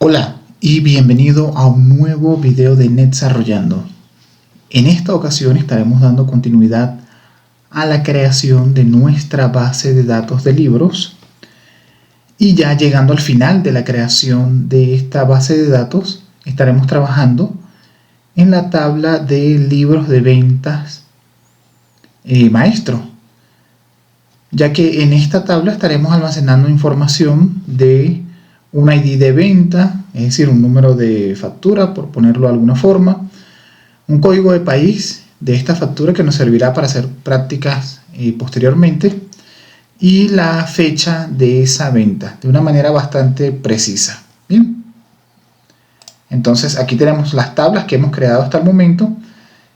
Hola y bienvenido a un nuevo video de Netsarrollando. En esta ocasión estaremos dando continuidad a la creación de nuestra base de datos de libros y ya llegando al final de la creación de esta base de datos estaremos trabajando en la tabla de libros de ventas maestro, ya que en esta tabla estaremos almacenando información de un ID de venta, es decir, un número de factura, por ponerlo de alguna forma, un código de país de esta factura que nos servirá para hacer prácticas posteriormente, y la fecha de esa venta, de una manera bastante precisa. Bien, entonces aquí tenemos las tablas que hemos creado hasta el momento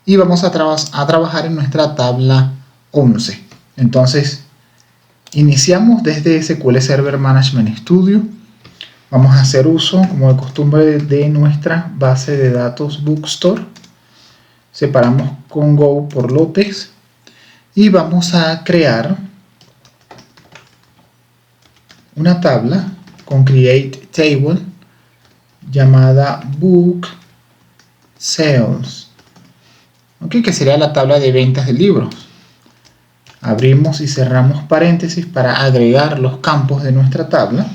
y vamos a trabajar en nuestra tabla 11. Entonces, iniciamos desde SQL Server Management Studio. Vamos a hacer uso, como de costumbre, de nuestra base de datos Bookstore. Separamos con Go por lotes y vamos a crear una tabla con Create Table llamada Book Sales, que sería la tabla de ventas de libros. Abrimos y cerramos paréntesis para agregar los campos de nuestra tabla.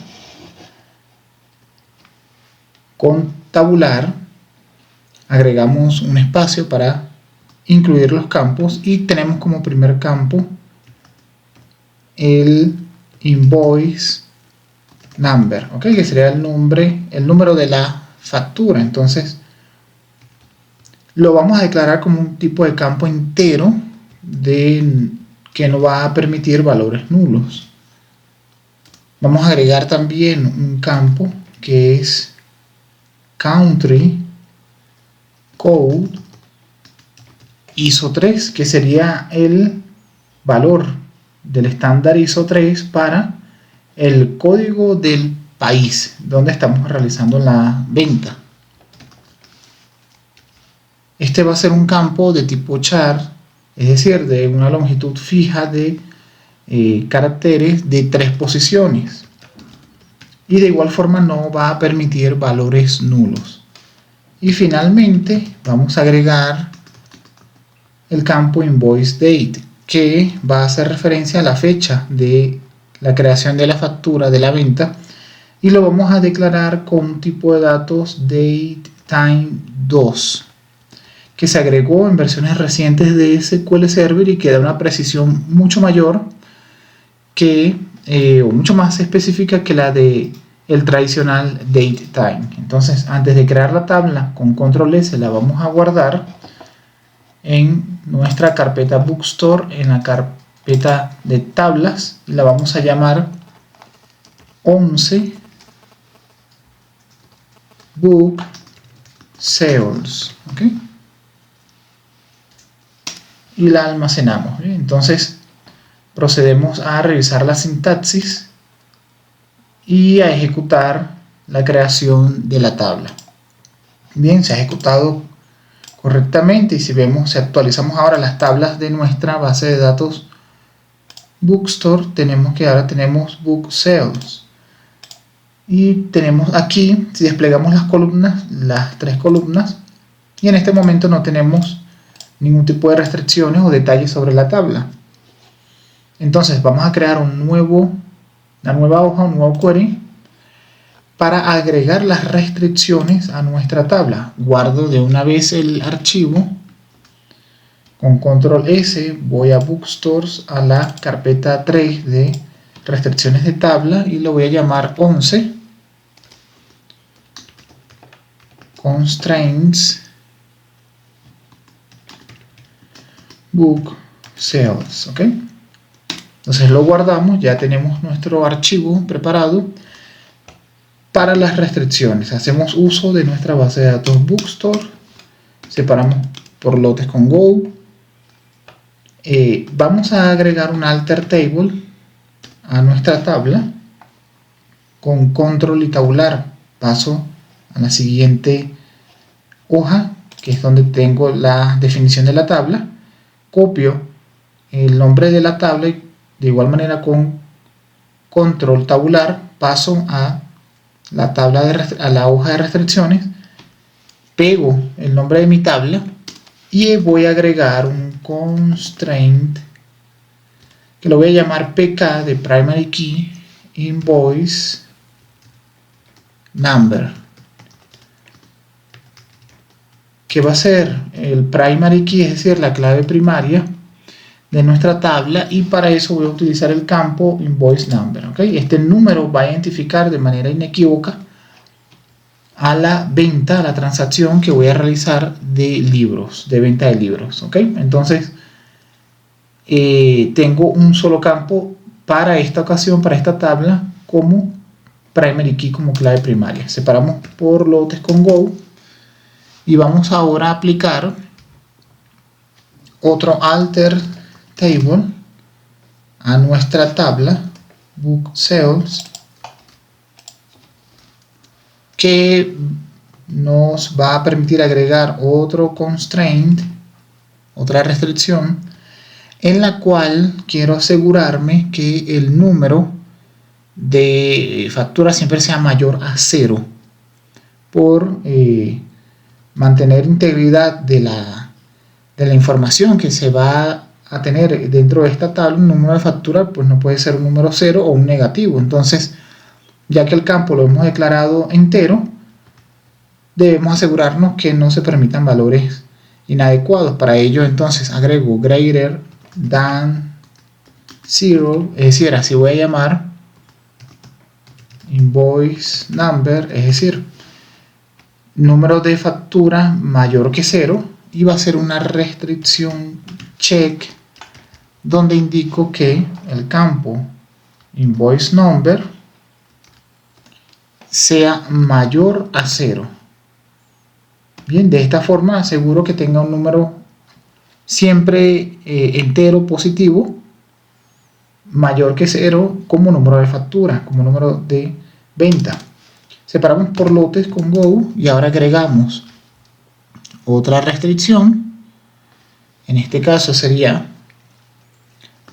Con tabular agregamos un espacio para incluir los campos y tenemos como primer campo el invoice number, que sería el número de la factura. Entonces lo vamos a declarar como un tipo de campo entero que no va a permitir valores nulos. Vamos a agregar también un campo que es Country Code ISO 3, que sería el valor del estándar ISO 3 para el código del país donde estamos realizando la venta. Este va a ser un campo de tipo char, es decir, de una longitud fija de caracteres de 3 posiciones. Y de igual forma no va a permitir valores nulos. Y finalmente vamos a agregar el campo Invoice Date, que va a hacer referencia a la fecha de la creación de la factura de la venta, y lo vamos a declarar con un tipo de datos DateTime2, que se agregó en versiones recientes de SQL Server y que da una precisión mucho mayor o mucho más específica que la de el tradicional DateTime. Entonces, antes de crear la tabla, con control S la vamos a guardar en nuestra carpeta Bookstore, en la carpeta de tablas, y la vamos a llamar 11 Book Sales, y la almacenamos. Entonces procedemos a revisar la sintaxis y a ejecutar la creación de la tabla. Bien, se ha ejecutado correctamente, y si actualizamos ahora las tablas de nuestra base de datos Bookstore, ahora tenemos Book Sales, y tenemos aquí, si desplegamos las columnas, las 3 columnas, y en este momento no tenemos ningún tipo de restricciones o detalles sobre la tabla. Entonces vamos a crear una nueva hoja, un nuevo query, para agregar las restricciones a nuestra tabla. Guardo de una vez el archivo, con control S voy a Bookstores, a la carpeta 3 de restricciones de tabla, y lo voy a llamar 11 Constraints Book Sales. Entonces lo guardamos, ya tenemos nuestro archivo preparado para las restricciones. Hacemos uso de nuestra base de datos Bookstore, separamos por lotes con Go. Vamos a agregar un alter table a nuestra tabla con control y tabular. Paso a la siguiente hoja, que es donde tengo la definición de la tabla. Copio el nombre de la tabla y de igual manera con control tabular paso a a la hoja de restricciones, pego el nombre de mi tabla y voy a agregar un constraint que lo voy a llamar pk de primary key invoice number, que va a ser el primary key, es decir, la clave primaria de nuestra tabla, y para eso voy a utilizar el campo invoice number. ¿Okay? Este número va a identificar de manera inequívoca a la venta, a la transacción que voy a realizar de libros, de venta de libros. ¿Okay? Entonces tengo un solo campo para esta ocasión, para esta tabla, como primary key, como clave primaria. Separamos por lotes con Go y vamos ahora a aplicar otro alter table a nuestra tabla book sales, que nos va a permitir agregar otro constraint, otra restricción, en la cual quiero asegurarme que el número de facturas siempre sea mayor a 0, por mantener integridad de la información que se va a tener dentro de esta tabla. Un número de factura pues no puede ser un número 0 o un negativo. Entonces, ya que el campo lo hemos declarado entero, debemos asegurarnos que no se permitan valores inadecuados. Para ello, entonces, agrego greater than 0, es decir, así voy a llamar invoice number, es decir, número de factura mayor que 0, y va a ser una restricción check donde indico que el campo invoice number sea mayor a 0. Bien, de esta forma aseguro que tenga un número siempre entero positivo mayor que 0 como número de factura, como número de venta. Separamos por lotes con Go y ahora agregamos otra restricción. En este caso sería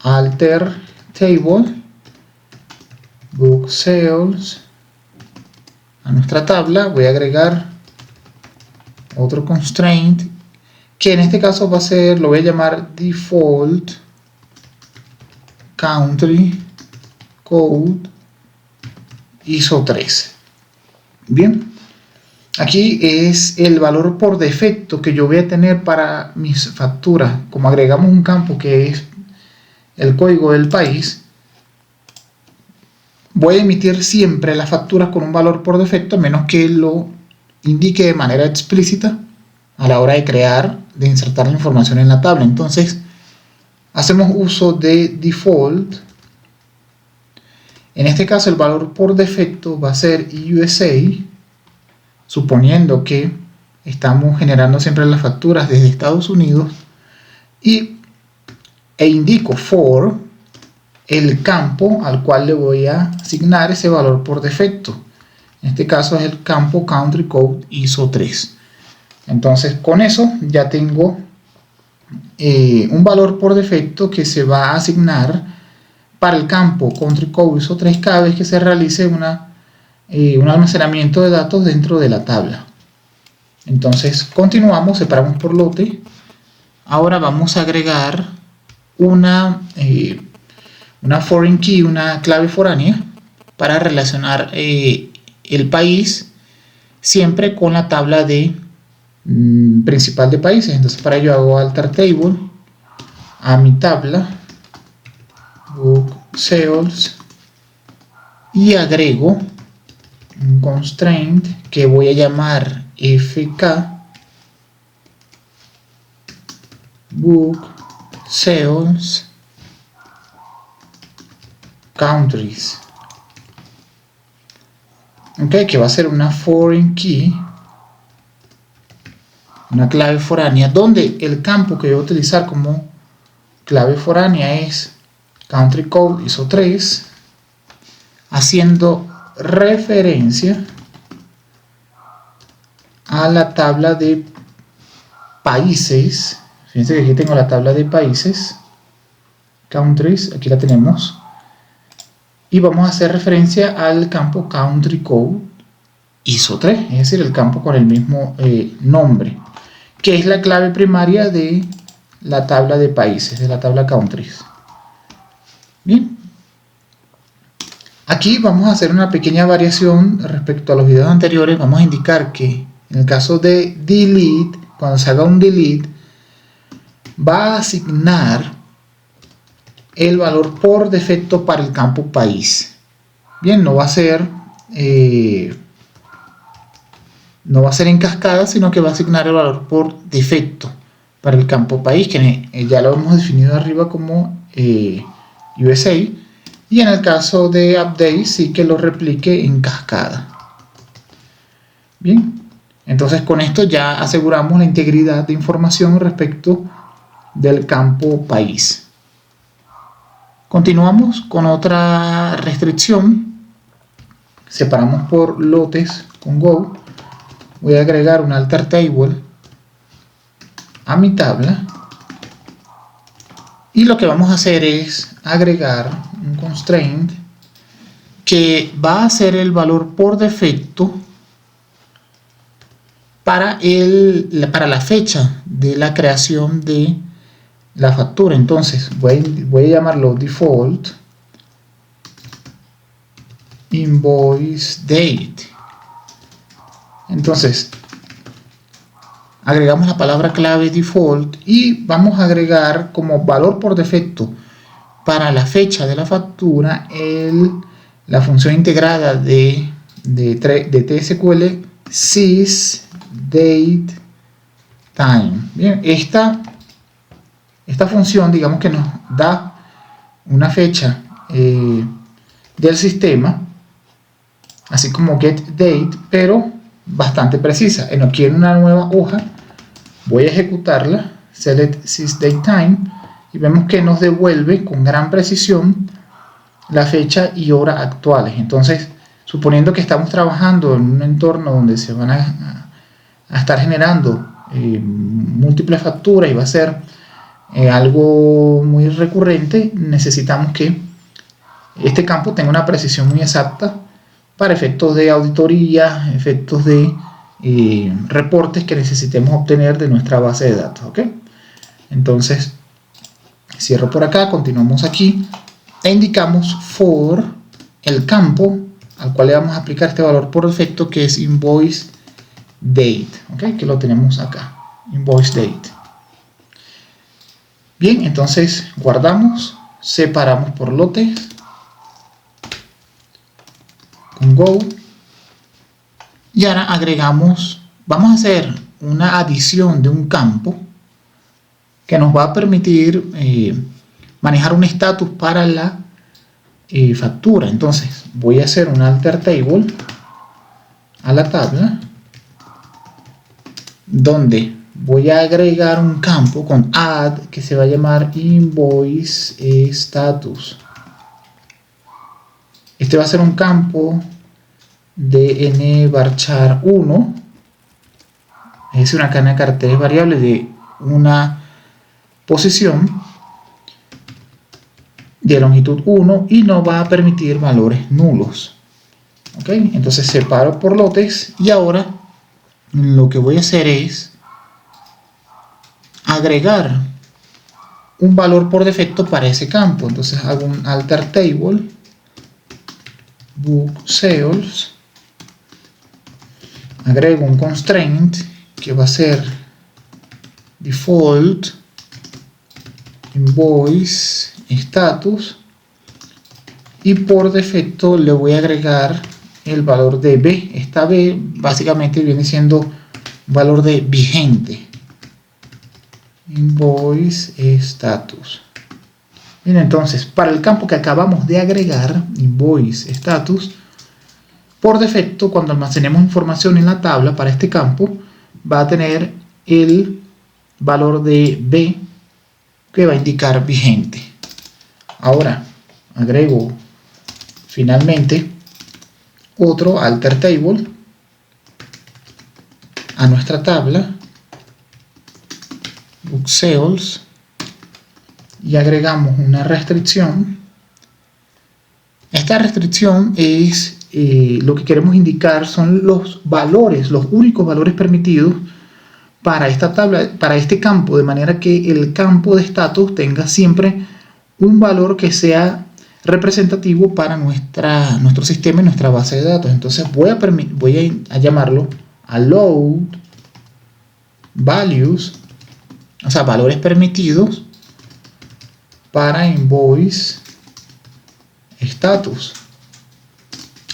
alter table book sales. A nuestra tabla voy a agregar otro constraint, que en este caso va a ser, lo voy a llamar default country code ISO 3. Bien, aquí es el valor por defecto que yo voy a tener para mis facturas. Como agregamos un campo que es el código del país, voy a emitir siempre las facturas con un valor por defecto, a menos que lo indique de manera explícita a la hora de crear, de insertar la información en la tabla. Entonces, hacemos uso de default. En este caso, el valor por defecto va a ser USA, suponiendo que estamos generando siempre las facturas desde Estados Unidos, e indico for el campo al cual le voy a asignar ese valor por defecto. En este caso es el campo country code ISO 3. Entonces, con eso ya tengo un valor por defecto que se va a asignar para el campo country code ISO 3 cada vez que se realice un almacenamiento de datos dentro de la tabla. Entonces continuamos, separamos por lote. Ahora vamos a agregar una foreign key, una clave foránea, para relacionar el país siempre con la tabla de principal de países. Entonces para ello hago alter table a mi tabla book sales y agrego un constraint que voy a llamar fk book sales countries, okay, que va a ser una foreign key, una clave foránea, donde el campo que voy a utilizar como clave foránea es country code ISO 3, haciendo referencia a la tabla de países. Fíjense que aquí tengo la tabla de países, countries, aquí la tenemos, y vamos a hacer referencia al campo country code ISO3, es decir, el campo con el mismo nombre, que es la clave primaria de la tabla de países, de la tabla countries. Bien, aquí vamos a hacer una pequeña variación respecto a los videos anteriores. Vamos a indicar que en el caso de delete, cuando se haga un delete, va a asignar el valor por defecto para el campo país. Bien, no va a ser en cascada, sino que va a asignar el valor por defecto para el campo país, que ya lo hemos definido arriba como USA, y en el caso de update sí que lo replique en cascada. Bien, entonces con esto ya aseguramos la integridad de información respecto del campo país. Continuamos con otra restricción. Separamos por lotes con Go. Voy a agregar un alter table a mi tabla, y lo que vamos a hacer es agregar un constraint que va a ser el valor por defecto para la fecha de la creación de la factura. Entonces voy a llamarlo default invoice date. Entonces agregamos la palabra clave default y vamos a agregar como valor por defecto para la fecha de la factura la función integrada de TSQL sysDateTime. Bien, esta función, digamos que nos da una fecha del sistema, así como getDate, pero bastante precisa. Aquí en una nueva hoja voy a ejecutarla, select sysDateTime, y vemos que nos devuelve con gran precisión la fecha y hora actuales. Entonces, suponiendo que estamos trabajando en un entorno donde se van a estar generando múltiples facturas y va a ser algo muy recurrente, necesitamos que este campo tenga una precisión muy exacta para efectos de auditoría, efectos de reportes que necesitemos obtener de nuestra base de datos. ¿Ok? Entonces, cierro por acá, continuamos aquí e indicamos for el campo al cual le vamos a aplicar este valor por defecto, que es invoice date. ¿Ok? Que lo tenemos acá, invoice date. Bien, entonces guardamos, separamos por lotes con Go, y ahora agregamos, vamos a hacer una adición de un campo que nos va a permitir manejar un estatus para la factura. Entonces voy a hacer un alter table a la tabla donde voy a agregar un campo con add que se va a llamar invoice status. Este va a ser un campo de nvarchar 1, es decir, una cadena de caracteres variable de una posición de longitud 1 y no va a permitir valores nulos. ¿Ok? Entonces separo por lotes y ahora lo que voy a hacer es agregar un valor por defecto para ese campo. Entonces hago un alter table book sales, agrego un constraint que va a ser default invoice status, y por defecto le voy a agregar el valor de B. Esta B básicamente viene siendo valor de vigente, invoice status. Bien, entonces para el campo que acabamos de agregar, invoice status, por defecto cuando almacenemos información en la tabla para este campo va a tener el valor de B que va a indicar vigente. Ahora agrego finalmente otro alter table a nuestra tabla book sales y agregamos una restricción. Esta restricción es lo que queremos indicar son los valores, los únicos valores permitidos para esta tabla, para este campo, de manera que el campo de estatus tenga siempre un valor que sea representativo para nuestro sistema y nuestra base de datos. Entonces voy a llamarlo allowed values, o sea, valores permitidos para invoice status.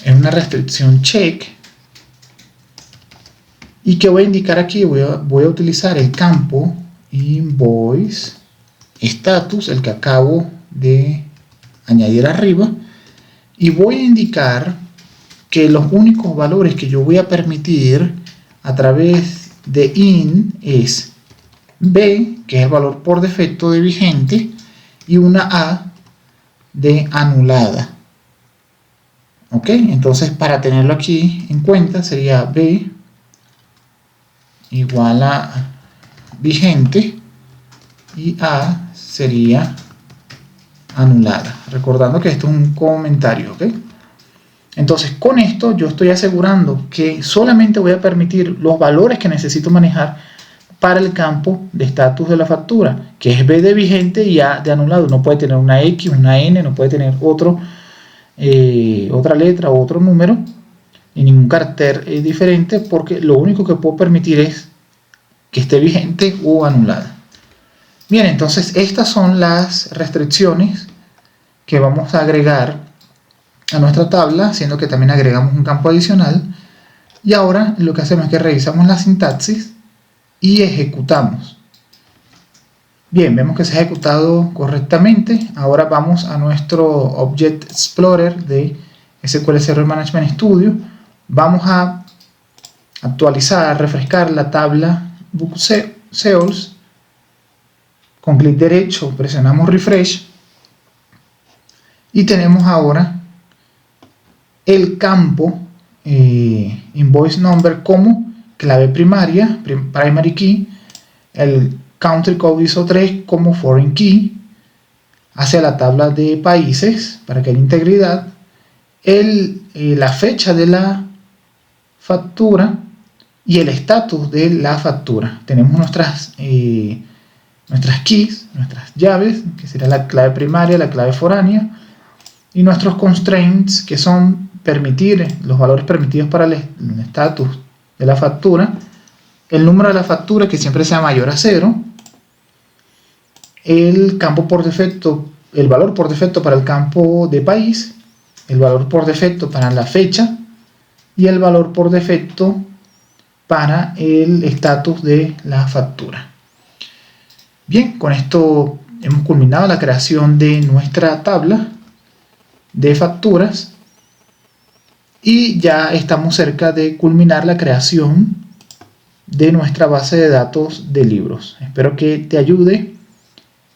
Es una restricción check. ¿Y qué voy a indicar aquí? Voy a utilizar el campo invoice status, el que acabo de añadir arriba, y voy a indicar que los únicos valores que yo voy a permitir a través de in es b, que es el valor por defecto de vigente, y una a de anulada. Ok, entonces para tenerlo aquí en cuenta sería b igual a vigente y a sería anulada, recordando que esto es un comentario. ¿Ok? Entonces con esto yo estoy asegurando que solamente voy a permitir los valores que necesito manejar para el campo de estatus de la factura, que es b de vigente y a de anulado. No puede tener una x, una n, no puede tener otra letra o otro número, ni ningún carácter diferente, porque lo único que puedo permitir es que esté vigente o anulada. Bien, entonces estas son las restricciones que vamos a agregar a nuestra tabla, siendo que también agregamos un campo adicional. Y ahora lo que hacemos es que revisamos la sintaxis y ejecutamos. Bien, vemos que se ha ejecutado correctamente. Ahora vamos a nuestro Object Explorer de SQL Server Management Studio. Vamos a actualizar, refrescar la tabla Book Sales. Con clic derecho presionamos Refresh y tenemos ahora el campo Invoice Number como clave primaria, Primary Key, el Country Code ISO 3 como Foreign Key, hacia la tabla de países para que haya integridad, la fecha de la factura y el estatus de la factura. Tenemos nuestras keys, nuestras llaves, que será la clave primaria, la clave foránea, y nuestros constraints, que son permitir los valores permitidos para el estatus de la factura, el número de la factura que siempre sea mayor a 0, el campo por defecto, el valor por defecto para el campo de país, el valor por defecto para la fecha y el valor por defecto para el estatus de la factura. Bien, con esto hemos culminado la creación de nuestra tabla de facturas y ya estamos cerca de culminar la creación de nuestra base de datos de libros. Espero que te ayude,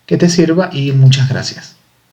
que te sirva y muchas gracias.